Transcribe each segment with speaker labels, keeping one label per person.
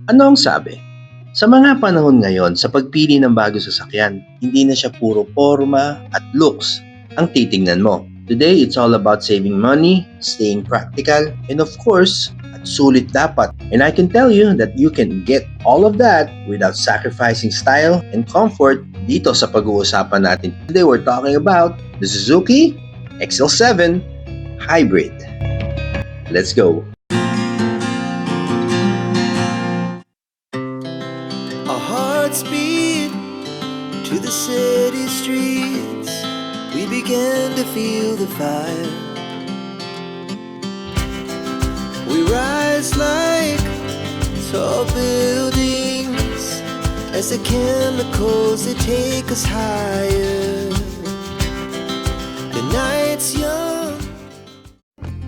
Speaker 1: Ano ang sabi? Sa mga panahon ngayon, sa pagpili ng bagong sasakyan, hindi na siya puro forma at looks ang titingnan mo. Today, it's all about saving money, staying practical, and of course, at sulit dapat. And I can tell you that you can get all of that without sacrificing style and comfort dito sa pag-uusapan natin. Today, we're talking about the Suzuki XL7 Hybrid. Let's go!
Speaker 2: Our hearts beat to the city streets. We began to feel the fire. We rise like tall buildings as the chemicals they take us higher. The night's young.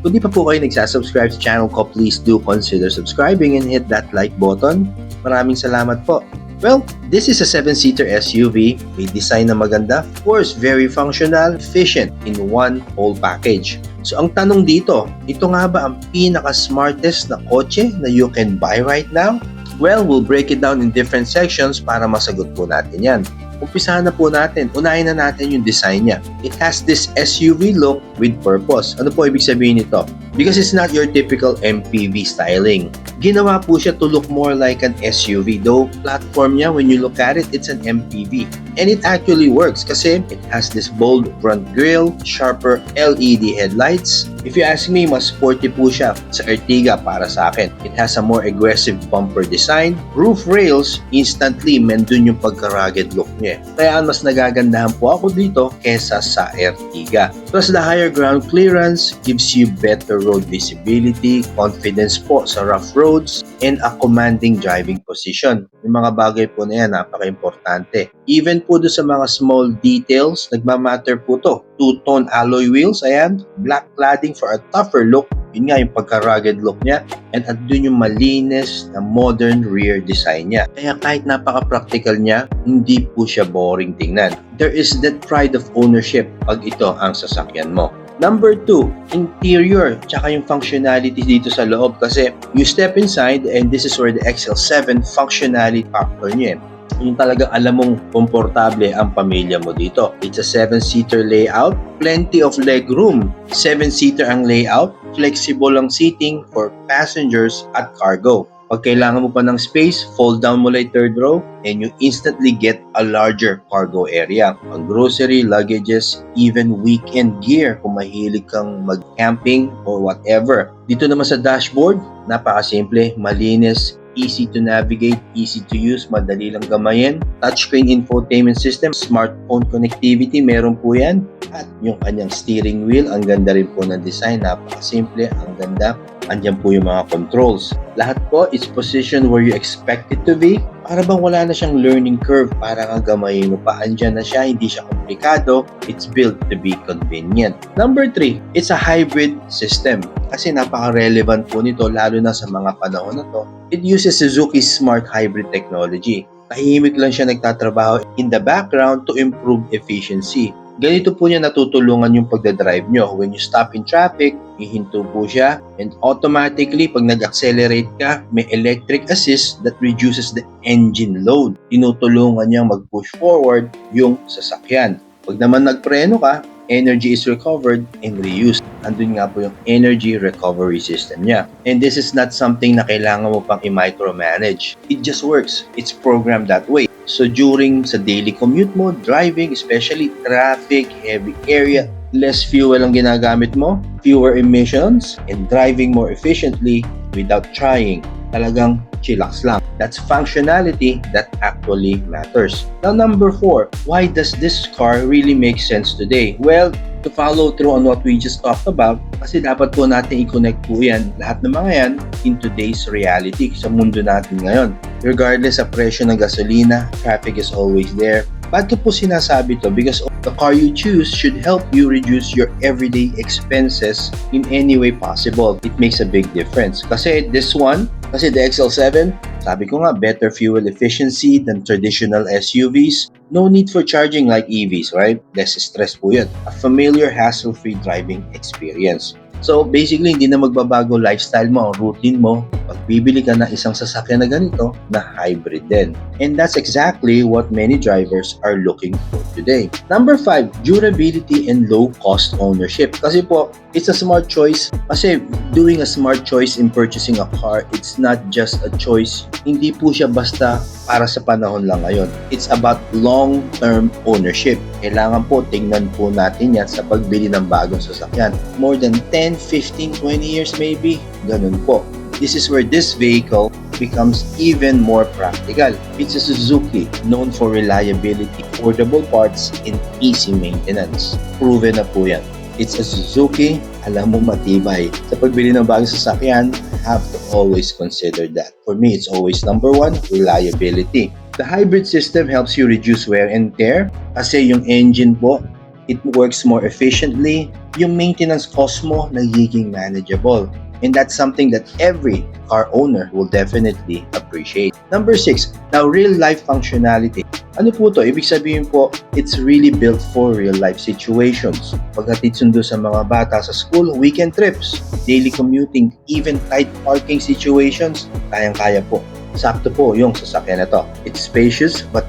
Speaker 1: Kung di pa po kayo nagsasubscribe sa channel ko, please do consider subscribing and hit that like button. Maraming salamat po. Well, this is a 7-seater SUV. May design na maganda. Of course, very functional, efficient in one whole package. So ang tanong dito, ito nga ba ang pinaka-smartest na kotse na you can buy right now? Well, we'll break it down in different sections para masagot po natin yan. Umpisahan na po natin. Unahin na natin yung design niya. It has this SUV look with purpose. Ano po ibig sabihin nito? Because it's not your typical MPV styling. Ginawa po siya to look more like an SUV. Though platform niya, when you look at it, it's an MPV. And it actually works kasi it has this bold front grille, sharper LED headlights. If you ask me, mas sporty po siya sa Ertiga para sa akin. It has a more aggressive bumper design. Roof rails, instantly mendun yung pagka-rugged look niya. Kaya mas nagagandahan po ako dito kesa sa Ertiga. Plus the higher ground clearance gives you better road visibility, confidence po sa rough roads, and a commanding driving position. Yung mga bagay po na yan, napaka-importante. Even po doon sa mga small details, nagmamatter po to. Two-tone alloy wheels, ayan, black cladding for a tougher look. Yun nga yung pagka-rugged look niya. And at dun yung malinis na modern rear design niya. Kaya kahit napaka-practical niya, hindi po siya boring tingnan. There is that pride of ownership pag ito ang sasakyan mo. Number 2, interior, tsaka yung functionality dito sa loob kasi you step inside and this is where the XL7 functionality factor niya. Yung talagang alam mong komportable ang pamilya mo dito. It's a 7-seater layout, plenty of leg room. 7-seater ang layout, flexible ang seating for passengers at cargo. Pag kailangan mo pa ng space, fold down mo lang third row and you instantly get a larger cargo area. Ang grocery, luggages, even weekend gear kung mahilig kang mag-camping or whatever. Dito naman sa dashboard, napakasimple, malinis, easy to navigate, easy to use, madali lang gamayin. Touchscreen infotainment system, smartphone connectivity, meron po yan. At yung kanyang steering wheel, ang ganda rin po ng design, napakasimple, ang ganda. Andyan po yung mga controls. Lahat po is positioned where you expect it to be. Para bang wala na siyang learning curve, parang ang gamayin mo pa. Andyan na siya, hindi siya komplikado. It's built to be convenient. Number 3, it's a hybrid system. Kasi napaka-relevant po nito, lalo na sa mga panahon na to. It uses Suzuki's smart hybrid technology. Tahimik lang siya nagtatrabaho in the background to improve efficiency. Ganito po niya natutulungan yung pagdadrive nyo. When you stop in traffic, hihinto po siya and automatically pag nag-accelerate ka, may electric assist that reduces the engine load. Tinutulungan niyang mag-push forward yung sasakyan. Pag naman nagpreno ka, energy is recovered and reused. Andun nga po yung energy recovery system niya. And this is not something na kailangan mo pang i-micromanage. It just works. It's programmed that way. So during sa daily commute mo, driving, especially traffic, heavy area, less fuel ang ginagamit mo, fewer emissions, and driving more efficiently without trying. Talagang chillax lang. That's functionality that actually matters. Now, number 4, why does this car really make sense today? Well, to follow through on what we just talked about, kasi dapat po natin i-connect po yan, lahat ng mga yan, in today's reality sa mundo natin ngayon. Regardless sa presyo ng gasolina, traffic is always there. Ba't ko po sinasabi to? Because the car you choose should help you reduce your everyday expenses in any way possible. It makes a big difference. Kasi the XL7, sabi ko nga, better fuel efficiency than traditional SUVs. No need for charging like EVs, right? Less stress po yun. A familiar hassle-free driving experience. So basically, hindi na magbabago lifestyle mo, ang routine mo. Pag bibili ka na isang sasakyan na ganito, na hybrid din. And that's exactly what many drivers are looking for today. Number 5, durability and low cost ownership. Kasi po, it's a smart choice. Kasi doing a smart choice in purchasing a car, it's not just a choice. Hindi po siya basta para sa panahon lang ngayon. It's about long-term ownership. Kailangan po tingnan po natin yan sa pagbili ng bagong sasakyan. More than 10, 15, 20 years maybe. Ganun po. This is where this vehicle becomes even more practical. It's a Suzuki, known for reliability, affordable parts, and easy maintenance. Proven na po yan. It's a Suzuki, alam mo matibay. Sa pagbili ng bagong sasakyan, have to always consider that. For me, it's always number 1, reliability. The hybrid system helps you reduce wear and tear kasi yung engine po, it works more efficiently. Yung maintenance cost mo nagiging manageable. And that's something that every car owner will definitely appreciate. Number 6, now real-life functionality. Ano po to? Ibig sabihin po, it's really built for real-life situations. Paghatid sundo sa mga bata sa school, weekend trips, daily commuting, even tight parking situations, kayang-kaya po. Sakto po yung sasakyan na to. It's spacious but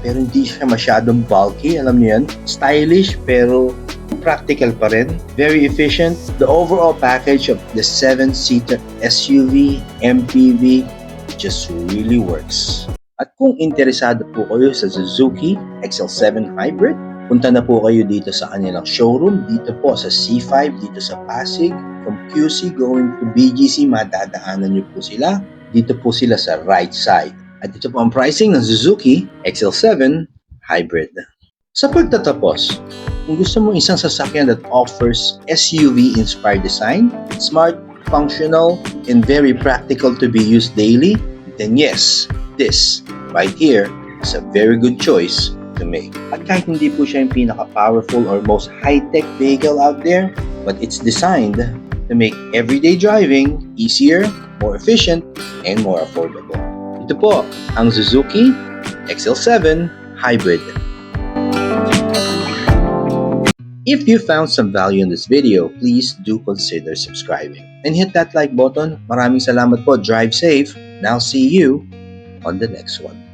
Speaker 1: pero hindi siya masyadong bulky, alam niyo yan. Stylish pero practical pa rin. Very efficient. The overall package of the 7-seater SUV, MPV just really works. At kung interesado po kayo sa Suzuki XL7 Hybrid, punta na po kayo dito sa kanilang showroom, dito po sa C5, dito sa Pasig. From QC going to BGC, madadaanan nyo po sila. Dito po sila sa right side. At ito po ang pricing ng Suzuki XL7 Hybrid. Sa pagtatapos, kung gusto mo isang sasakyan that offers SUV-inspired design, smart, functional, and very practical to be used daily, then yes, this right here is a very good choice to make. At kahit hindi po siya yung pinaka-powerful or most high-tech vehicle out there, but it's designed to make everyday driving easier, more efficient, and more affordable. Ito po ang Suzuki XL7 Hybrid. If you found some value in this video, please do consider subscribing and hit that like button. Maraming salamat po. Drive safe. Now see you on the next one.